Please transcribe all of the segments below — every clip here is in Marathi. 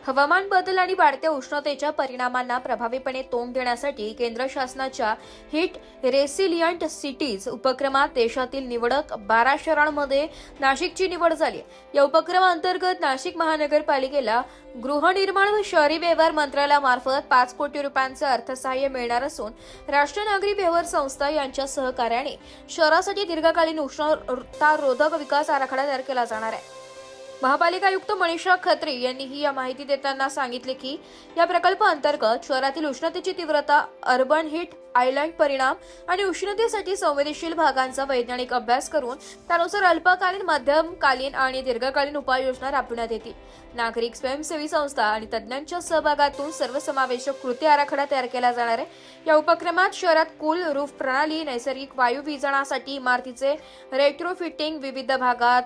हवामान बदल आणि वाढत्या उष्णतेच्या परिणामांना प्रभावीपणे तोंड देण्यासाठी केंद्र शासनाच्या हिट रेसिलियंट सिटीज उपक्रमात देशातील निवडक 12 शहरांमध्ये नाशिकची निवड झाली। या उपक्रमाअंतर्गत नाशिक महानगरपालिकेला गृहनिर्माण व शहरी व्यवहार मंत्रालयामार्फत 5 कोटी रुपयांचे अर्थसहाय्य मिळणार असून राष्ट्रीय नागरी व्यवहार संस्था यांच्या सहकार्याने शहरासाठी दीर्घकालीन उष्णतारोधक विकास आराखडा तयार केला जाणार आहे। महापालिका आयुक्त मनीषा खत्री यांनी ही माहिती देताना सांगितले की या प्रकल्पाअंतर्गत शहरातील उष्णतेची तीव्रता, अर्बन हीट आयलँड परिणाम आणि उष्णतेसाठी संवेदनशील भागांचा वैज्ञानिक अभ्यास करून त्यानुसार अल्पकालीन, मध्यमकालीन आणि दीर्घकालीन उपाययोजना राबविण्यात येतील। नागरिक स्वयंसेवी संस्था आणि तज्ज्ञांच्या सहभागातून सर्वसमावेशक कृती आराखडा तयार केला जाणार आहे। या उपक्रमात शहरात कूल रूफ प्रणाली, नैसर्गिक वायू वीजण्यासाठी इमारतीचे रेट्रोफिटिंग, विविध भागात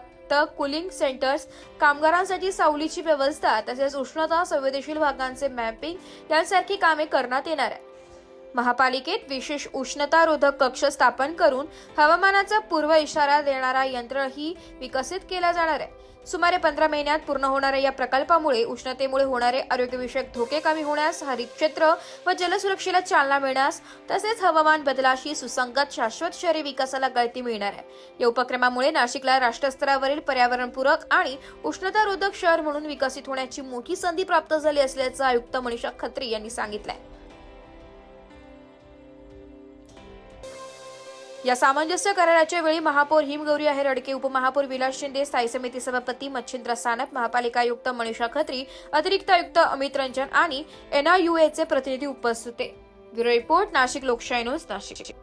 कूलिंग सेंटर्स, कामगारांसाठी सावलीची व्यवस्था तसेच उष्णता संवेदनशील भागांचे मॅपिंग यांसारखी कामे करण्यात येणार आहे। महापालिकेत विशेष उष्णतारोधक कक्ष स्थापन करून हवामानाचा पूर्व इशारा देणारा यंत्रही विकसित केला जाणार आहे। सुमारे 15 महिन्यात पूर्ण होणाऱ्या या प्रकल्पामुळे उष्णतेमुळे होणारे आरोग्यविषयक धोके कमी होण्यास, हरित क्षेत्र व जलसुरक्षेला चालना मिळण्यास तसेच हवामान बदलाशी सुसंगत शाश्वत शहरी विकासाला गती मिळणार आहे। या उपक्रमामुळे नाशिकला राष्ट्रस्तरावरील पर्यावरणपूरक आणि उष्णतारोधक शहर म्हणून विकसित होण्याची मोठी संधी प्राप्त झाली असल्याचं आयुक्त मनीषा खत्री यांनी सांगितलंय। या सामंजस्य कराराच्या वेळी महापौर हिमगौरी आहेर अडके, उपमहापौर विलास शिंदे, स्थायी समिती सभापती मच्छिंद्र सानप, महापालिका आयुक्त मनीषा खत्री, अतिरिक्त आयुक्त अमित रंजन आणि NIUA चे प्रतिनिधी उपस्थित होते। ब्युरो रिपोर्ट, नाशिक लोकशाही न्यूज, नाशिक।